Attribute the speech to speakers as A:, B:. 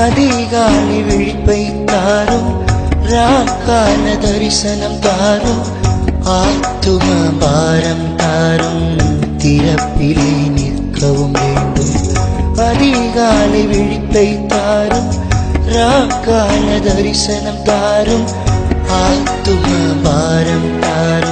A: அதிகாலை விழிப்பை தாரும், ராக்கால தரிசனம் தாரும், ஆத்தும பாரம் தாரும், திறப்பிலே நிற்கவும் வேண்டும். அதிகாலை விழிப்பை தாரும், ராக்கால தரிசனம் தாரும், ஆத்தும பாரம் தாரும்.